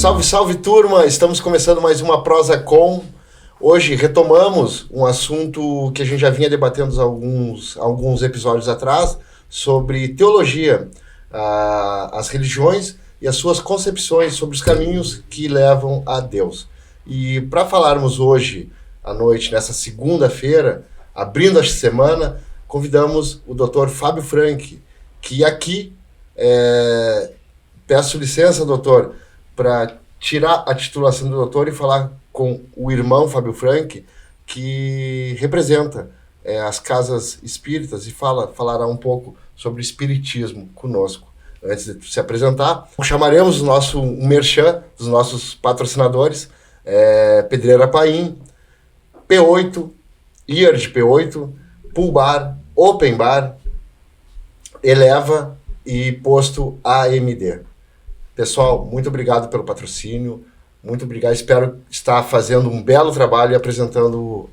Salve, salve turma! Estamos começando mais uma Prosa Com. Hoje retomamos um assunto que a gente já vinha debatendo alguns episódios atrás sobre teologia, as religiões e as suas concepções sobre os caminhos que levam a Deus. E para falarmos hoje à noite, nessa segunda-feira, abrindo esta semana, convidamos o Dr. Fábio Frank, que aqui, peço licença, doutor, para tirar a titulação do doutor e falar com o irmão Fábio Frank, que representa as casas espíritas e falará um pouco sobre o espiritismo conosco. Antes de se apresentar, chamaremos um merchan dos nossos patrocinadores, Pedreira Paim, P8, IARD P8, Pool Bar, Open Bar, Eleva e Posto AMD. Pessoal, muito obrigado pelo patrocínio, muito obrigado, espero estar fazendo um belo trabalho e apresentando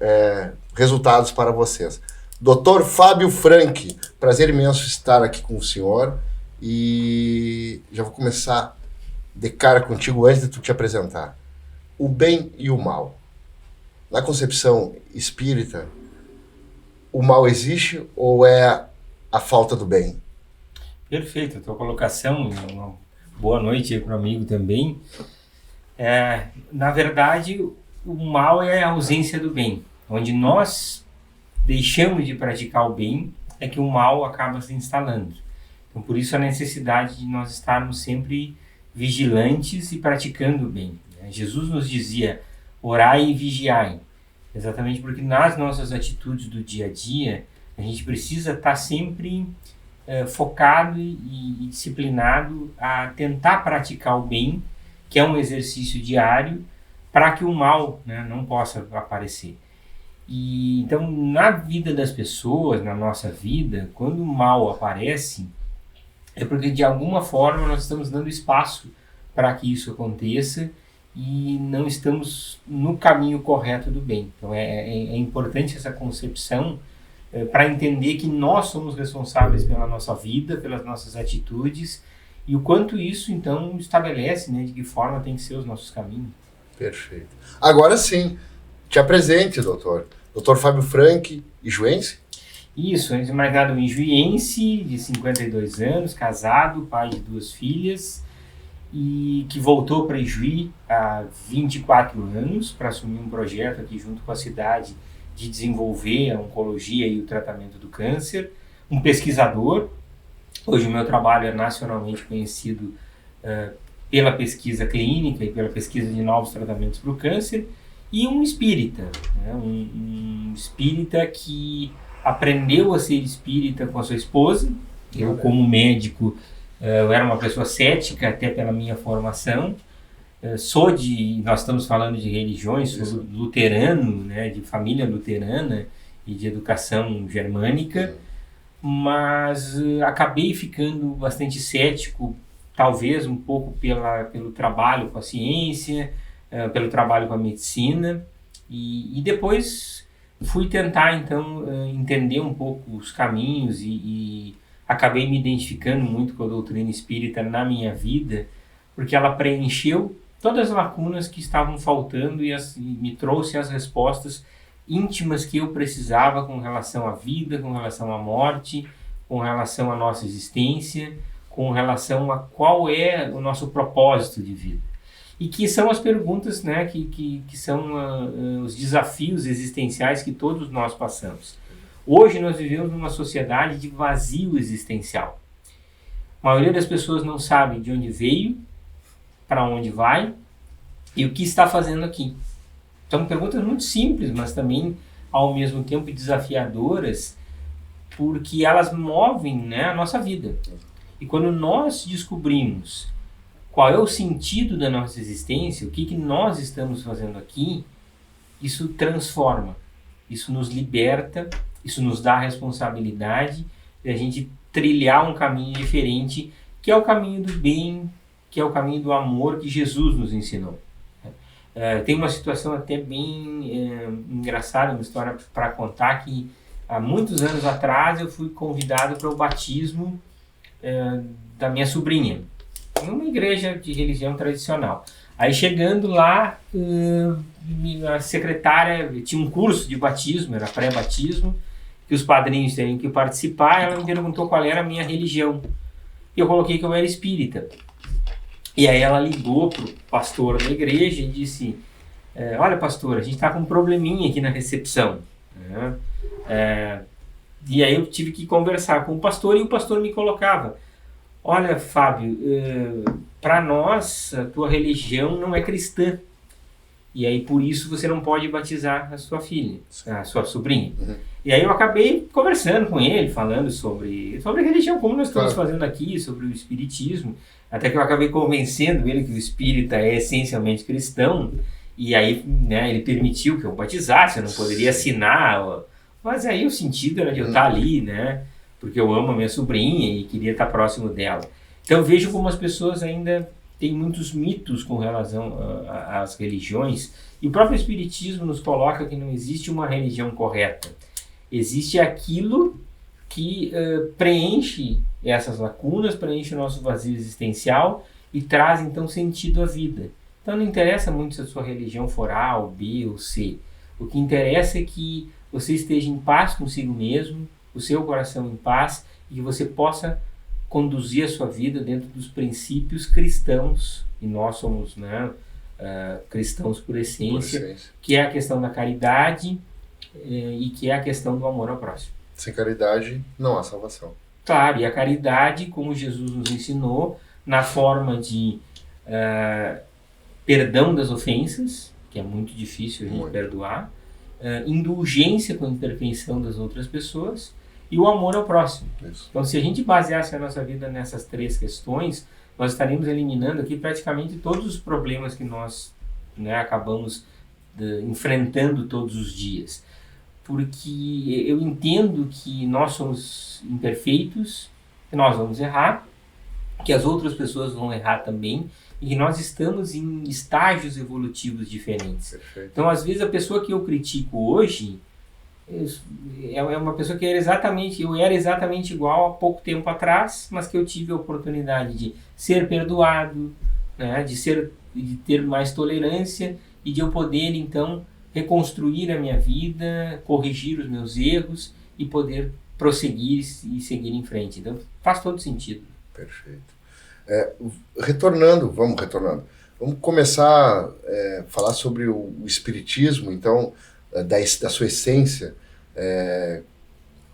resultados para vocês. Dr. Fábio Frank, prazer imenso estar aqui com o senhor e já vou começar de cara contigo antes de tu te apresentar. O bem e o mal. Na concepção espírita, o mal existe ou é a falta do bem? Perfeito, a tua colocação, uma boa noite para o amigo também. Na verdade, o mal é a ausência do bem. Onde nós deixamos de praticar o bem, é que o mal acaba se instalando. Então, por isso a necessidade de nós estarmos sempre vigilantes e praticando o bem. Jesus nos dizia, orai e vigiai. Exatamente porque nas nossas atitudes do dia a dia, a gente precisa estar sempre focado e disciplinado a tentar praticar o bem, que é um exercício diário, para que o mal, né, não possa aparecer. E então, na vida das pessoas, na nossa vida, quando o mal aparece, é porque de alguma forma nós estamos dando espaço para que isso aconteça e não estamos no caminho correto do bem. Então é importante essa concepção para entender que nós somos responsáveis pela nossa vida, pelas nossas atitudes e o quanto isso então estabelece, né, de que forma tem que ser os nossos caminhos. Perfeito. Agora sim, te apresente, doutor. Doutor Fábio Frank, ijuense? Isso, antes de mais nada, um ijuense de 52 anos, casado, pai de 2 filhas, e que voltou para Ijuí há 24 anos para assumir um projeto aqui junto com a cidade de desenvolver a oncologia e o tratamento do câncer, um pesquisador. Hoje o meu trabalho é nacionalmente conhecido pela pesquisa clínica e pela pesquisa de novos tratamentos para o câncer, e um espírita, né? Um espírita que aprendeu a ser espírita com a sua esposa. Eu, como médico, eu era uma pessoa cética até pela minha formação. Nós estamos falando de religiões, sou luterano, né, de família luterana e de educação germânica, mas acabei ficando bastante cético, talvez um pouco pelo trabalho com a ciência, pelo trabalho com a medicina, e depois fui tentar então entender um pouco os caminhos e acabei me identificando muito com a doutrina espírita na minha vida, porque ela preencheu todas as lacunas que estavam faltando e me trouxe as respostas íntimas que eu precisava com relação à vida, com relação à morte, com relação à nossa existência, com relação a qual é o nosso propósito de vida. E que são as perguntas, né, que são os desafios existenciais que todos nós passamos. Hoje nós vivemos numa sociedade de vazio existencial. A maioria das pessoas não sabe de onde veio, para onde vai e o que está fazendo aqui. São perguntas muito simples, mas também ao mesmo tempo desafiadoras, porque elas movem, né, a nossa vida. E quando nós descobrimos qual é o sentido da nossa existência, o que nós estamos fazendo aqui, isso transforma, isso nos liberta, isso nos dá a responsabilidade de a gente trilhar um caminho diferente, que é o caminho do bem, que é o caminho do amor que Jesus nos ensinou. Tem uma situação até bem engraçada, uma história para contar, que há muitos anos atrás eu fui convidado para o batismo da minha sobrinha, em uma igreja de religião tradicional. Aí chegando lá, a secretária tinha um curso de batismo, era pré-batismo, que os padrinhos teriam que participar. Ela me perguntou qual era a minha religião. E eu coloquei que eu era espírita. E aí ela ligou pro pastor da igreja e disse: olha, pastor, a gente está com um probleminha aqui na recepção. E aí eu tive que conversar com o pastor, e o pastor me colocava: olha, Fábio, para nós a tua religião não é cristã, e aí por isso você não pode batizar a sua filha, a sua sobrinha. Uhum. E aí eu acabei conversando com ele, falando sobre religião, como nós estamos Claro. fazendo aqui, sobre o espiritismo, até que eu acabei convencendo ele que o espírita é essencialmente cristão, e aí, né, ele permitiu que eu batizasse, eu não poderia assinar, mas aí o sentido era de eu estar ali, né, porque eu amo a minha sobrinha e queria estar próximo dela. Então eu vejo como as pessoas ainda têm muitos mitos com relação às religiões, e o próprio espiritismo nos coloca que não existe uma religião correta. Existe aquilo que preenche essas lacunas, preenche o nosso vazio existencial e traz então sentido à vida. Então não interessa muito se a sua religião for A, ou B ou C. O que interessa é que você esteja em paz consigo mesmo, o seu coração em paz, e que você possa conduzir a sua vida dentro dos princípios cristãos. E nós somos, né, cristãos por essência, que é a questão da caridade, e que é a questão do amor ao próximo. Sem caridade não há salvação. Claro, e a caridade, como Jesus nos ensinou, na forma de perdão das ofensas, que é muito difícil a gente perdoar, indulgência com a imperfeição das outras pessoas, e o amor ao próximo. Isso. Então, se a gente baseasse a nossa vida nessas três questões, nós estaríamos eliminando aqui praticamente todos os problemas que nós, né, acabamos enfrentando todos os dias. Porque eu entendo que nós somos imperfeitos, que nós vamos errar, que as outras pessoas vão errar também, e que nós estamos em estágios evolutivos diferentes. Perfeito. Então, às vezes, a pessoa que eu critico hoje é uma pessoa que eu era exatamente igual há pouco tempo atrás, mas que eu tive a oportunidade de ser perdoado, né, de ter mais tolerância, e de eu poder, então, reconstruir a minha vida, corrigir os meus erros e poder prosseguir e seguir em frente. Então, faz todo sentido. Perfeito. Retornando. Vamos começar a falar sobre o espiritismo, então, da sua essência.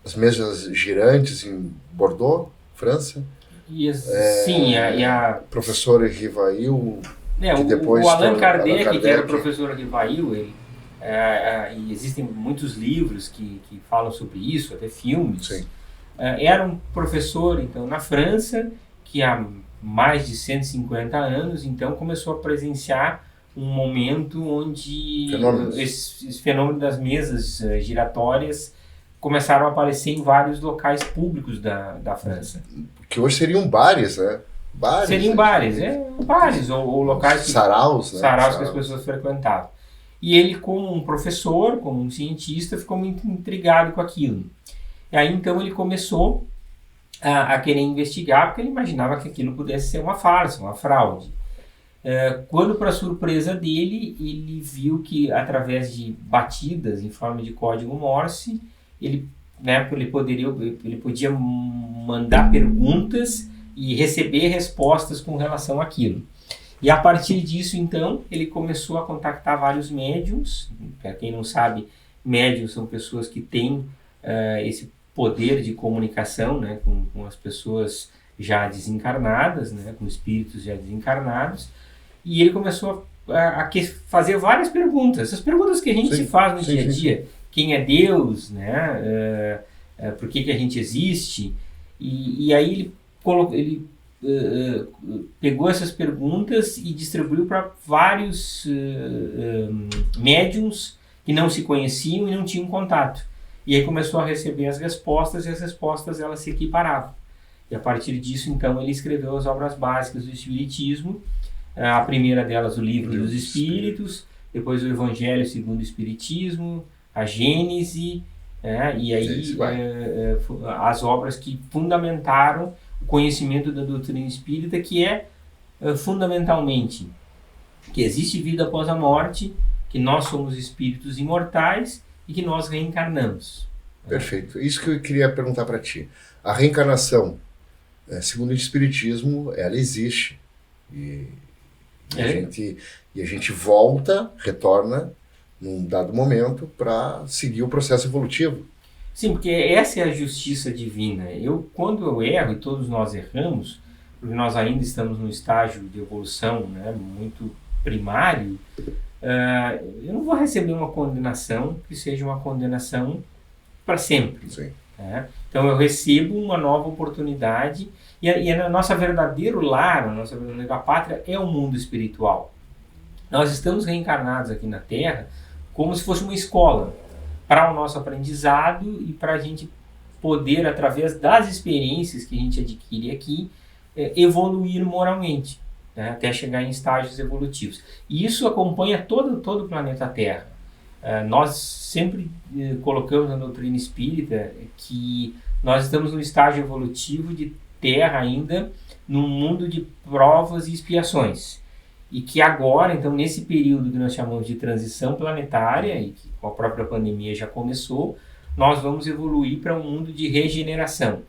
As mesas girantes em Bordeaux, França. Sim, professor Rivail, que depois o Allan Kardec, Allan Kardec, que era o professor Rivail, e existem muitos livros que falam sobre isso, até filmes. Sim. Era um professor, então, na França, que há mais de 150 anos, então, começou a presenciar um momento onde esse fenômeno das mesas giratórias começaram a aparecer em vários locais públicos da França. Que hoje seriam bares, né? Seriam bares ou locais saraus, né? Saraus que as pessoas frequentavam. E ele, como um professor, como um cientista, ficou muito intrigado com aquilo. E aí, então, ele começou a querer investigar, porque ele imaginava que aquilo pudesse ser uma farsa, uma fraude. Quando, para surpresa dele, ele viu que, através de batidas em forma de código Morse, ele podia mandar perguntas e receber respostas com relação àquilo. E a partir disso, então, ele começou a contactar vários médiums. Para quem não sabe, médiums são pessoas que têm esse poder de comunicação, né, com as pessoas já desencarnadas, né, com espíritos já desencarnados. E ele começou a fazer várias perguntas. Essas perguntas que a gente se faz no dia a dia. Quem é Deus? Né? Por que a gente existe? E aí ele pegou essas perguntas e distribuiu para vários médiums que não se conheciam e não tinham contato. E aí começou a receber as respostas, e as respostas elas se equiparavam. E a partir disso, então, ele escreveu as obras básicas do Espiritismo. A primeira delas, o Livro dos Espíritos, depois o Evangelho segundo o Espiritismo, a Gênese, e aí as obras que fundamentaram o conhecimento da doutrina espírita, que é fundamentalmente que existe vida após a morte, que nós somos espíritos imortais e que nós reencarnamos. Perfeito. Isso que eu queria perguntar para ti. A reencarnação, segundo o Espiritismo, ela existe. E a gente volta, retorna num dado momento para seguir o processo evolutivo. Sim, porque essa é a justiça divina. Quando eu erro, e todos nós erramos, porque nós ainda estamos no estágio de evolução, né, muito primário, eu não vou receber uma condenação que seja uma condenação para sempre. Sim. Né? Então eu recebo uma nova oportunidade e a nossa verdadeiro lar, a nossa verdadeira pátria é o mundo espiritual. Nós estamos reencarnados aqui na Terra como se fosse uma escola para o nosso aprendizado e para a gente poder, através das experiências que a gente adquire aqui, evoluir moralmente, né, até chegar em estágios evolutivos. E isso acompanha todo o planeta Terra. Nós sempre colocamos na doutrina espírita que nós estamos no estágio evolutivo de Terra ainda, num mundo de provas e expiações. E que agora, então, nesse período que nós chamamos de transição planetária, e que com a própria pandemia já começou, nós vamos evoluir para um mundo de regeneração.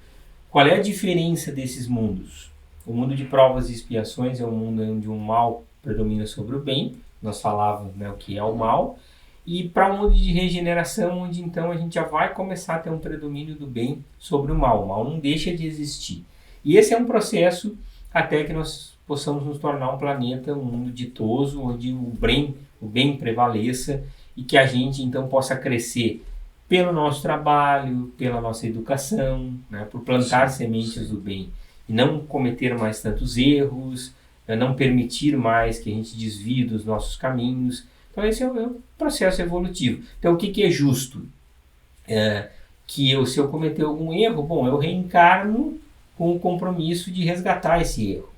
Qual é a diferença desses mundos? O mundo de provas e expiações é um mundo onde o mal predomina sobre o bem, nós falávamos, né, o que é o mal, e para um mundo de regeneração, onde então a gente já vai começar a ter um predomínio do bem sobre o mal não deixa de existir. E esse é um processo até que nós possamos nos tornar um planeta, um mundo ditoso, onde o bem prevaleça e que a gente então possa crescer pelo nosso trabalho, pela nossa educação, né, por plantar sementes do bem e não cometer mais tantos erros, não permitir mais que a gente desvie dos nossos caminhos. Então esse é o processo evolutivo. Então o que é justo? Se eu cometer algum erro, eu reencarno com o compromisso de resgatar esse erro.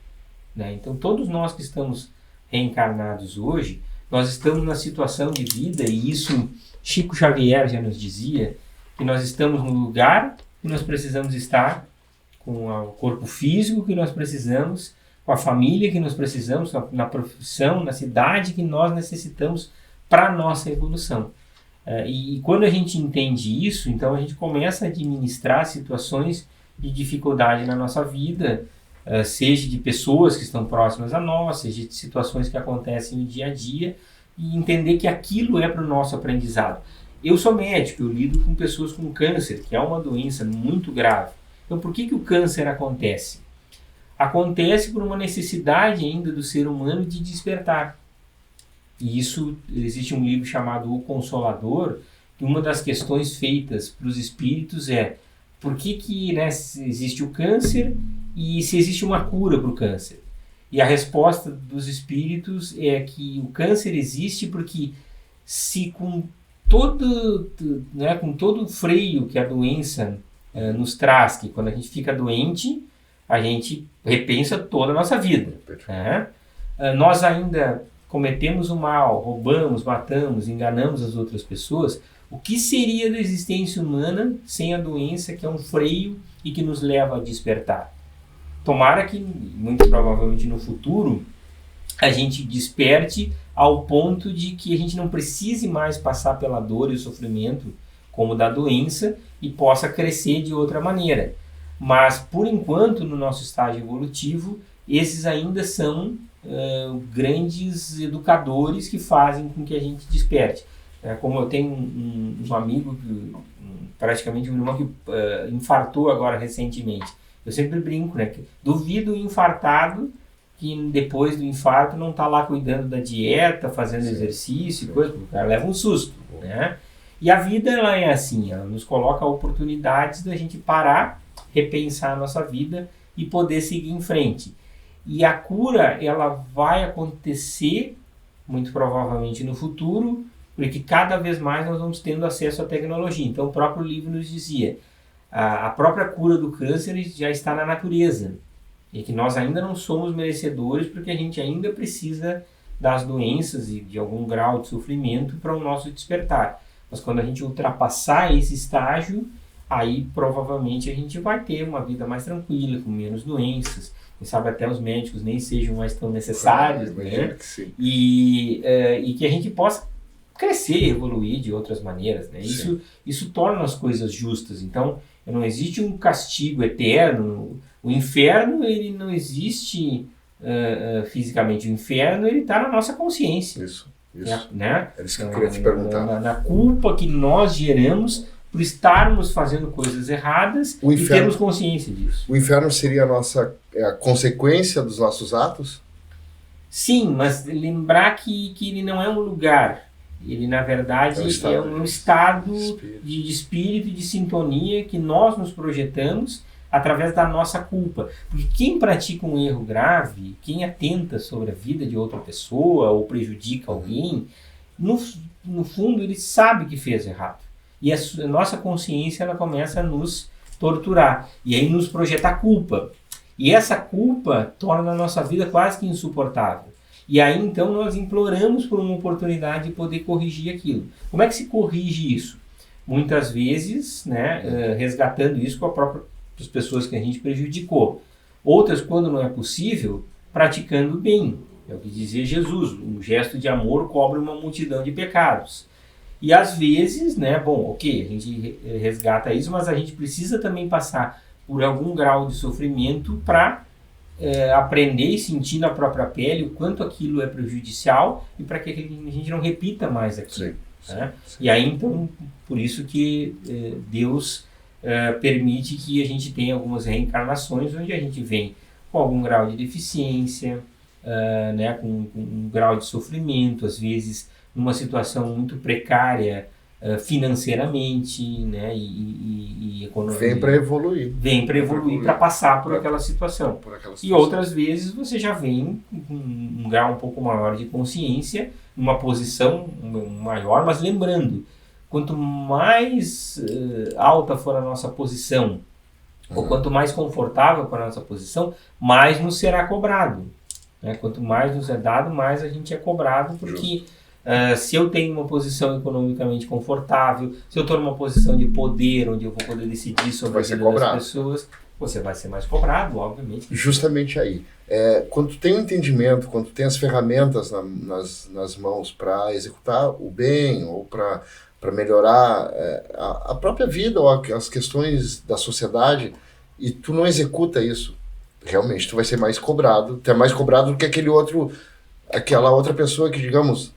Né? Então todos nós que estamos reencarnados hoje, nós estamos na situação de vida, e isso Chico Xavier já nos dizia, que nós estamos no lugar que nós precisamos estar, com o corpo físico que nós precisamos, com a família que nós precisamos, na profissão, na cidade que nós necessitamos para a nossa evolução. E quando a gente entende isso, então a gente começa a administrar situações de dificuldade na nossa vida, seja de pessoas que estão próximas a nós, seja de situações que acontecem no dia a dia, e entender que aquilo é para o nosso aprendizado. Eu sou médico, eu lido com pessoas com câncer, que é uma doença muito grave. Então por que o câncer acontece? Acontece por uma necessidade ainda do ser humano de despertar. E isso, existe um livro chamado O Consolador, que uma das questões feitas para os espíritos é por que existe o câncer e se existe uma cura para o câncer. E a resposta dos espíritos é que o câncer existe porque se com todo o freio que a doença nos traz, que quando a gente fica doente, a gente repensa toda a nossa vida. Né? Nós ainda cometemos o mal, roubamos, matamos, enganamos as outras pessoas. O que seria da existência humana sem a doença, que é um freio e que nos leva a despertar? Tomara que, muito provavelmente no futuro, a gente desperte ao ponto de que a gente não precise mais passar pela dor e o sofrimento como da doença e possa crescer de outra maneira. Mas, por enquanto, no nosso estágio evolutivo, esses ainda são grandes educadores que fazem com que a gente desperte. Como eu tenho um amigo, praticamente um irmão que infartou agora recentemente. Eu sempre brinco, né? Que duvido o infartado que depois do infarto não está lá cuidando da dieta, fazendo exercício, coisa, porque o cara leva um susto, né? E a vida, ela é assim, ela nos coloca oportunidades da gente parar, repensar a nossa vida e poder seguir em frente. E a cura, ela vai acontecer, muito provavelmente no futuro, porque cada vez mais nós vamos tendo acesso à tecnologia. Então o próprio livro nos dizia, a própria cura do câncer já está na natureza, e que nós ainda não somos merecedores porque a gente ainda precisa das doenças e de algum grau de sofrimento para o nosso despertar. Mas quando a gente ultrapassar esse estágio, aí provavelmente a gente vai ter uma vida mais tranquila, com menos doenças. Quem sabe até os médicos nem sejam mais tão necessários, né? Que sim. E que a gente possa crescer, evoluir de outras maneiras, né? Isso torna as coisas justas. Então, não existe um castigo eterno. O inferno, ele não existe fisicamente. O inferno, ele está na nossa consciência. Isso. Né? É isso que eu queria te perguntar. Na culpa que nós geramos por estarmos fazendo coisas erradas e termos consciência disso. O inferno seria a consequência dos nossos atos? Sim, mas lembrar que ele não é um lugar. Ele, na verdade, é um estado de espírito e de sintonia que nós nos projetamos através da nossa culpa. Porque quem pratica um erro grave, quem atenta sobre a vida de outra pessoa ou prejudica alguém, no fundo ele sabe que fez errado. E a nossa consciência ela começa a nos torturar. E aí nos projeta a culpa. E essa culpa torna a nossa vida quase que insuportável. E aí, então, nós imploramos por uma oportunidade de poder corrigir aquilo. Como é que se corrige isso? Muitas vezes, né, resgatando isso com as pessoas que a gente prejudicou. Outras, quando não é possível, praticando o bem. É o que dizia Jesus, um gesto de amor cobre uma multidão de pecados. E às vezes, né, a gente resgata isso, mas a gente precisa também passar por algum grau de sofrimento para aprender e sentir na própria pele o quanto aquilo é prejudicial e para que a gente não repita mais aquilo. Né? Sim. E aí, então, por isso que Deus permite que a gente tenha algumas reencarnações onde a gente vem com algum grau de deficiência, né, com um grau de sofrimento, às vezes numa situação muito precária financeiramente, né, e economia. Vem para evoluir. Vem para evoluir, para passar por aquela situação. E outras vezes você já vem com um grau um pouco maior de consciência, numa posição maior, mas lembrando, quanto mais alta for a nossa posição, ou quanto mais confortável for a nossa posição, mais nos será cobrado. Né? Quanto mais nos é dado, mais a gente é cobrado, porque se eu tenho uma posição economicamente confortável, se eu estou numa posição de poder, onde eu vou poder decidir sobre a vida das pessoas, você vai ser mais cobrado, obviamente. Justamente aí. Quando tu tem um entendimento, quando tu tem as ferramentas nas mãos para executar o bem ou para melhorar a própria vida ou as questões da sociedade, e tu não executa isso, realmente tu vai ser mais cobrado. Tu é mais cobrado do que aquela outra pessoa que, digamos,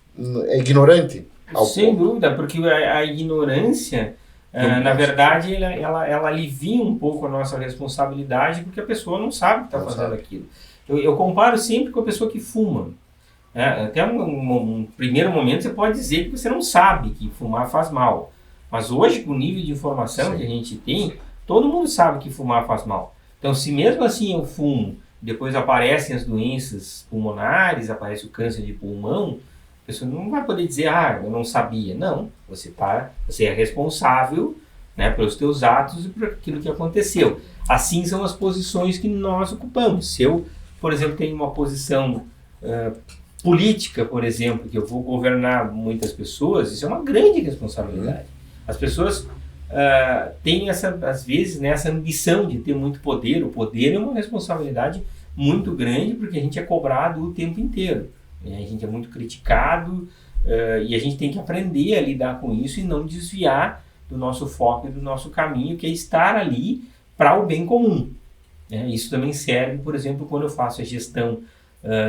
é ignorante. Sem dúvida, porque a ignorância, na verdade, ela alivia um pouco a nossa responsabilidade, porque a pessoa não sabe que está fazendo aquilo. Eu comparo sempre com a pessoa que fuma. Até um primeiro momento você pode dizer que você não sabe que fumar faz mal. Mas hoje, com o nível de informação que a gente tem, todo mundo sabe que fumar faz mal. Então, se mesmo assim eu fumo, depois aparecem as doenças pulmonares, aparece o câncer de pulmão, a pessoa não vai poder dizer, eu não sabia. Não, você é responsável, né, pelos teus atos e por aquilo que aconteceu. Assim são as posições que nós ocupamos. Se eu, por exemplo, tenho uma posição política, por exemplo, que eu vou governar muitas pessoas, isso é uma grande responsabilidade. As pessoas têm, às vezes, né, essa ambição de ter muito poder. O poder é uma responsabilidade muito grande, porque a gente é cobrado o tempo inteiro. A gente é muito criticado e a gente tem que aprender a lidar com isso e não desviar do nosso foco e do nosso caminho, que é estar ali para o bem comum. Isso também serve, por exemplo, quando eu faço a gestão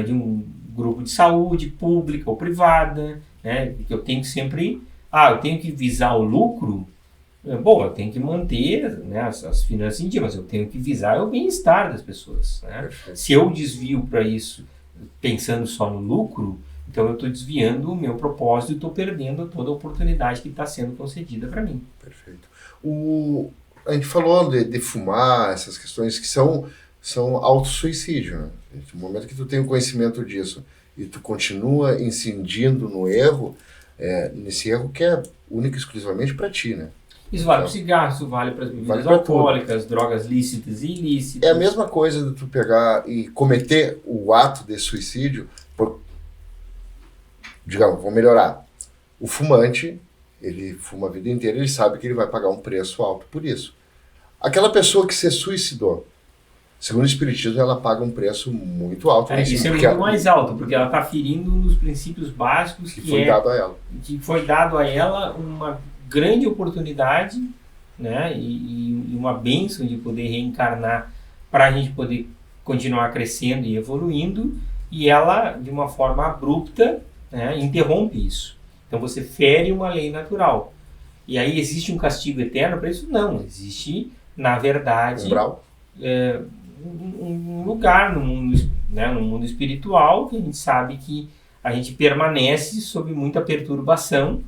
de um grupo de saúde, pública ou privada, né, que eu tenho que sempre... eu tenho que visar o lucro. Eu tenho que manter, né, as finanças em dia, mas eu tenho que visar o bem-estar das pessoas. Né? Se eu desvio para isso pensando só no lucro, então eu estou desviando o meu propósito e estou perdendo toda a oportunidade que está sendo concedida para mim. Perfeito. A gente falou de fumar, essas questões que são auto-suicídio. Né? No momento que tu tem o conhecimento disso e tu continua incidindo no erro, nesse erro que é único e exclusivamente para ti, né? Isso vale para o cigarro, isso vale para as bebidas alcoólicas, drogas lícitas e ilícitas. É a mesma coisa de tu pegar e cometer o ato de suicídio digamos, vou melhorar. O fumante, Ele fuma a vida inteira, ele sabe que ele vai pagar um preço alto por isso. Aquela pessoa que se suicidou, segundo o Espiritismo, ela paga um preço muito alto. Isso é muito mais alto, porque ela está ferindo um dos princípios básicos que foi dado a ela. Que foi dado a ela uma grande oportunidade, né, e uma bênção de poder reencarnar para a gente poder continuar crescendo e evoluindo, e ela, de uma forma abrupta, né, interrompe isso. Então você fere uma lei natural. E aí existe um castigo eterno para isso? Não, existe, na verdade, um lugar no mundo, né, no mundo espiritual, que a gente sabe que a gente permanece sob muita perturbação.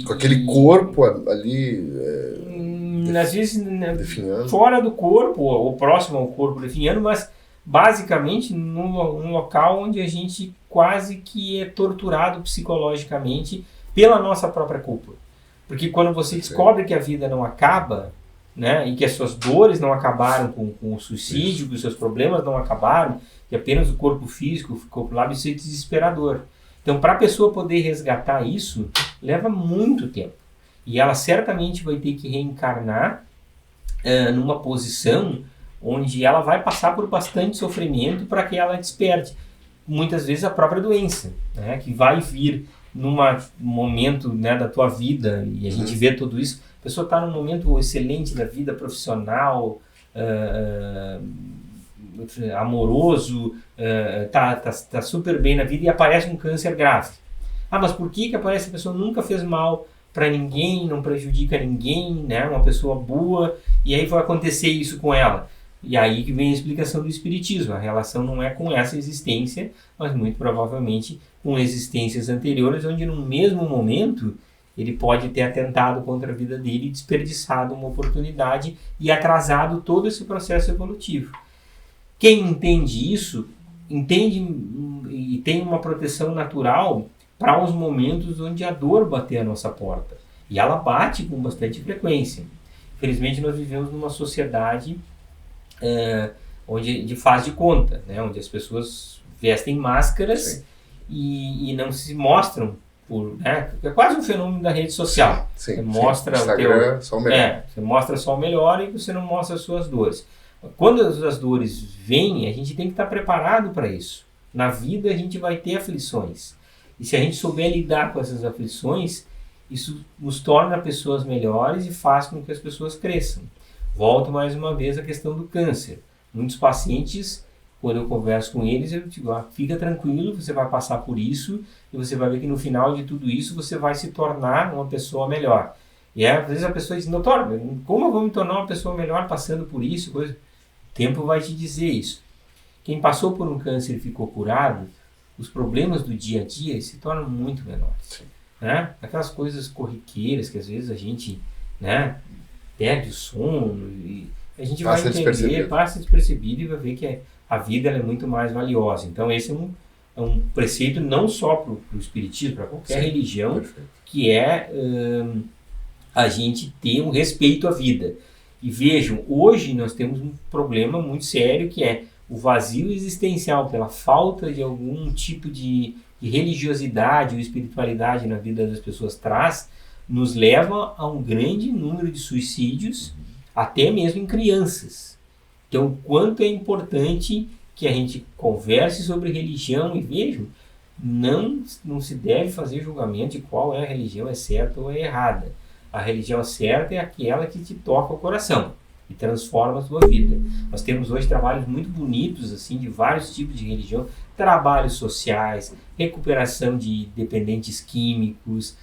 Com aquele corpo ali... às vezes, né, fora do corpo, ou próximo ao corpo definhando, mas basicamente num local onde a gente quase que é torturado psicologicamente pela nossa própria culpa. Porque quando você descobre que a vida não acaba, né, e que as suas dores não acabaram com o suicídio, que os seus problemas não acabaram, que apenas o corpo físico ficou pro lado, isso é desesperador. Então, para a pessoa poder resgatar isso, leva muito tempo. E ela certamente vai ter que reencarnar numa posição onde ela vai passar por bastante sofrimento para que ela desperte. Muitas vezes a própria doença, né, que vai vir num momento, né, da tua vida, e a gente vê tudo isso, a pessoa está num momento excelente da vida profissional, amoroso, tá super bem na vida e aparece um câncer grave. Mas por que aparece? A pessoa nunca fez mal para ninguém, não prejudica ninguém, né? Uma pessoa boa, e aí vai acontecer isso com ela. E aí que vem a explicação do Espiritismo. A relação não é com essa existência, mas muito provavelmente com existências anteriores, onde no mesmo momento ele pode ter atentado contra a vida dele, desperdiçado uma oportunidade e atrasado todo esse processo evolutivo. Quem entende isso, entende e tem uma proteção natural para os momentos onde a dor bater à nossa porta. E ela bate com bastante frequência. Infelizmente, nós vivemos numa sociedade onde de faz de conta, né? Onde as pessoas vestem máscaras e não se mostram, né? É quase um fenômeno da rede social. Você mostra Instagram, só o melhor. Você mostra só o melhor e você não mostra as suas dores. Quando as dores vêm, a gente tem que estar preparado para isso. Na vida a gente vai ter aflições. E se a gente souber lidar com essas aflições, isso nos torna pessoas melhores e faz com que as pessoas cresçam. Volto mais uma vez à questão do câncer. Muitos pacientes, quando eu converso com eles, eu digo, fica tranquilo, você vai passar por isso e você vai ver que no final de tudo isso você vai se tornar uma pessoa melhor. E às vezes a pessoa diz, doutor, como eu vou me tornar uma pessoa melhor passando por isso? O tempo vai te dizer isso. Quem passou por um câncer e ficou curado, os problemas do dia a dia se tornam muito menores. Né? Aquelas coisas corriqueiras que às vezes a gente, né, perde o sono e a gente vai entender, passa despercebido e vai ver que a vida ela é muito mais valiosa. Então esse é um preceito não só para o Espiritismo, para qualquer religião, que é a gente ter um respeito à vida. E vejam, hoje nós temos um problema muito sério que é o vazio existencial pela falta de algum tipo de religiosidade ou espiritualidade na vida das pessoas nos leva a um grande número de suicídios, até mesmo em crianças. Então, o quanto é importante que a gente converse sobre religião e vejam, não se deve fazer julgamento de qual é a religião, é certa ou é errada. A religião certa é aquela que te toca o coração e transforma a sua vida. Nós temos hoje trabalhos muito bonitos, assim, de vários tipos de religião, trabalhos sociais, recuperação de dependentes químicos,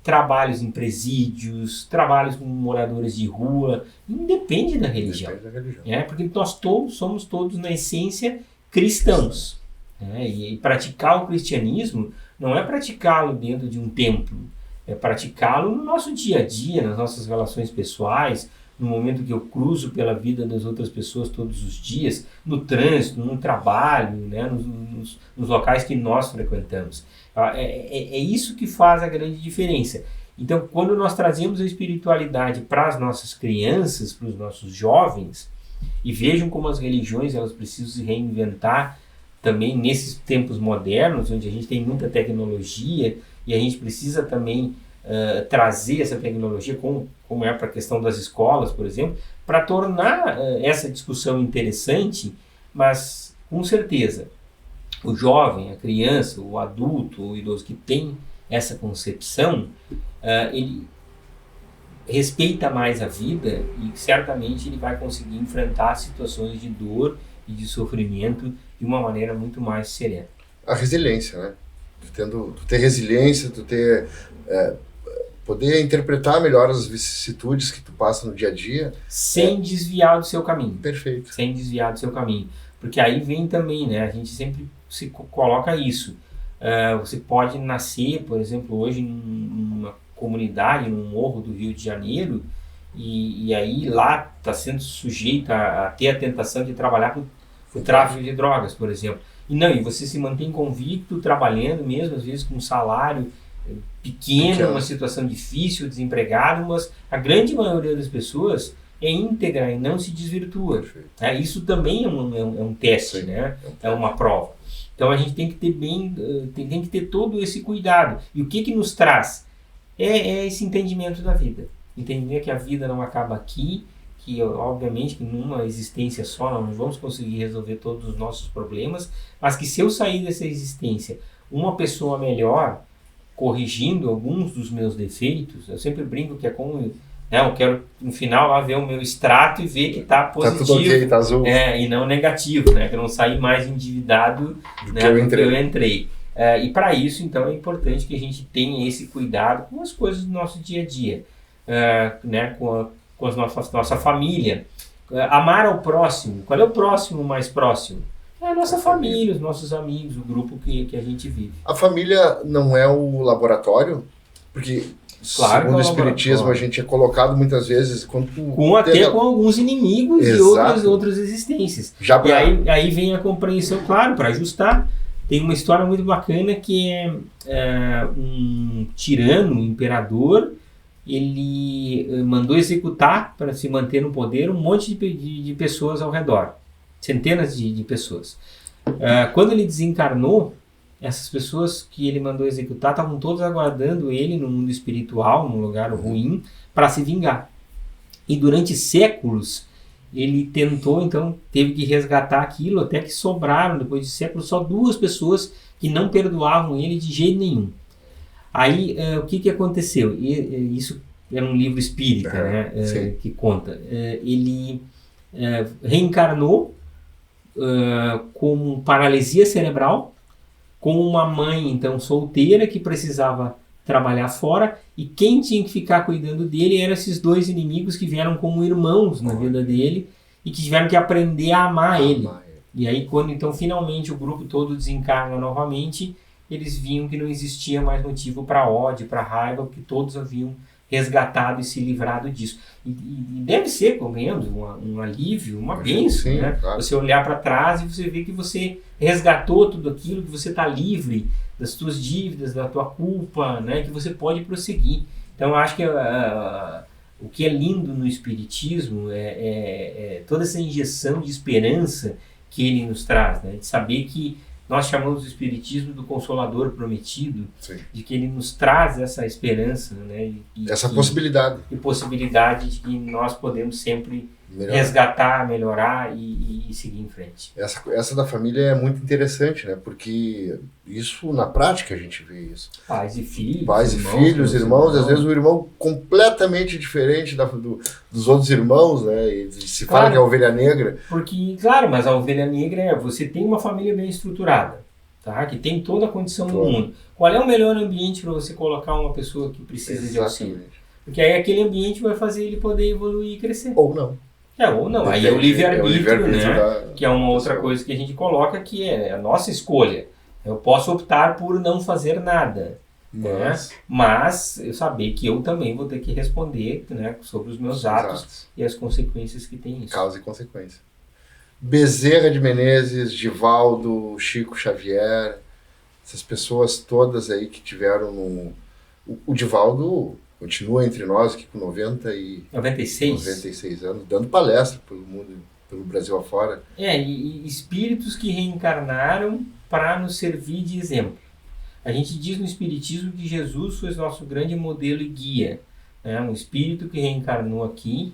trabalhos em presídios, trabalhos com moradores de rua, independe da religião. Porque nós somos todos, na essência, cristãos. E praticar o cristianismo não é praticá-lo dentro de um templo, é praticá-lo no nosso dia a dia, nas nossas relações pessoais, no momento que eu cruzo pela vida das outras pessoas todos os dias, no trânsito, no trabalho, né, nos locais que nós frequentamos. É isso que faz a grande diferença. Então, quando nós trazemos a espiritualidade para as nossas crianças, para os nossos jovens, e vejam como as religiões elas precisam se reinventar também nesses tempos modernos, onde a gente tem muita tecnologia, e a gente precisa também trazer essa tecnologia, como é para a questão das escolas, por exemplo, para tornar essa discussão interessante, mas com certeza o jovem, a criança, o adulto, o idoso que tem essa concepção, ele respeita mais a vida e certamente ele vai conseguir enfrentar situações de dor e de sofrimento de uma maneira muito mais serena. A resiliência, né? Tu ter resiliência, tu ter... poder interpretar melhor as vicissitudes que tu passa no dia a dia. Sem desviar do seu caminho. Perfeito. Sem desviar do seu caminho. Porque aí vem também, né? A gente sempre se coloca isso. Você pode nascer, por exemplo, hoje numa comunidade, num morro do Rio de Janeiro, e aí lá está sendo sujeito a ter a tentação de trabalhar com o tráfico de drogas, por exemplo. E você se mantém convicto, trabalhando mesmo, às vezes com um salário pequeno, uma situação difícil, desempregado, mas a grande maioria das pessoas é íntegra e não se desvirtua. Isso também é um teste, né? É uma prova. Então a gente tem que ter tem que ter todo esse cuidado. E o que nos traz? É esse entendimento da vida. Entender que a vida não acaba aqui, que obviamente que numa existência só nós não vamos conseguir resolver todos os nossos problemas, mas que se eu sair dessa existência uma pessoa melhor, corrigindo alguns dos meus defeitos, eu sempre brinco que é como... eu quero no final lá ver o meu extrato e ver que está positivo. Tá tudo ok, tá azul. E não negativo, né? Que eu não saí mais endividado do que eu entrei. E para isso, então, é importante que a gente tenha esse cuidado com as coisas do nosso dia a dia, com a nossa família. Amar ao próximo. Qual é o próximo mais próximo? É a nossa família, os nossos amigos, o grupo que a gente vive. A família não é o laboratório? Porque, segundo o Espiritismo, a gente é colocado muitas vezes... com alguns inimigos. Exato. E outras existências. E aí vem a compreensão, claro, para ajustar. Tem uma história muito bacana que é um tirano, um imperador, ele mandou executar, para se manter no poder, um monte de pessoas ao redor. Centenas de pessoas. Quando ele desencarnou, essas pessoas que ele mandou executar estavam todas aguardando ele no mundo espiritual, num lugar ruim, para se vingar. E durante séculos... ele tentou, então, teve que resgatar aquilo, até que sobraram, depois de séculos, só 2 pessoas que não perdoavam ele de jeito nenhum. Aí, o que aconteceu? Isso era um livro espírita, que conta. Ele reencarnou com paralisia cerebral, com uma mãe, então, solteira, que precisava trabalhar fora, e quem tinha que ficar cuidando dele eram esses 2 inimigos que vieram como irmãos na vida dele e que tiveram que aprender a amar ele. E aí, quando então finalmente o grupo todo desencarna novamente, eles viam que não existia mais motivo para ódio, para raiva, porque todos haviam resgatado e se livrado disso. E deve ser, compreendo, um alívio, uma bênção, né? Claro. Você olhar para trás e você ver que você resgatou tudo aquilo, que você está livre das suas dívidas, da tua culpa, né? Que você pode prosseguir. Então, eu acho que o que é lindo no Espiritismo é toda essa injeção de esperança que ele nos traz, né? De saber que nós chamamos o Espiritismo do Consolador Prometido, Sim. de que ele nos traz essa esperança, né? Essa possibilidade. E possibilidade de que nós podemos sempre resgatar, melhorar e seguir em frente. Essa da família é muito interessante, né? Porque isso, na prática, a gente vê isso. Pais e filhos. Pais e filhos, irmãos. Às vezes o irmão completamente diferente dos outros irmãos, né? E se fala que é a ovelha negra. Porque, claro, mas a ovelha negra você tem uma família bem estruturada, tá? Que tem toda a condição do mundo. Qual é o melhor ambiente para você colocar uma pessoa que precisa de auxílio? Porque aí aquele ambiente vai fazer ele poder evoluir e crescer. Ou não. Ou não. Aí é o livre-arbítrio, né? Que é uma outra coisa que a gente coloca, que é a nossa escolha. Eu posso optar por não fazer nada. Né? Mas eu saber que eu também vou ter que responder, né, sobre os meus atos e as consequências que tem isso. Causa e consequência. Bezerra de Menezes, Divaldo, Chico Xavier, essas pessoas todas aí que tiveram o Divaldo continua entre nós aqui com 96 anos, dando palestra pelo mundo, pelo Brasil afora. E espíritos que reencarnaram para nos servir de exemplo. A gente diz no Espiritismo que Jesus foi nosso grande modelo e guia, né? Um espírito que reencarnou aqui,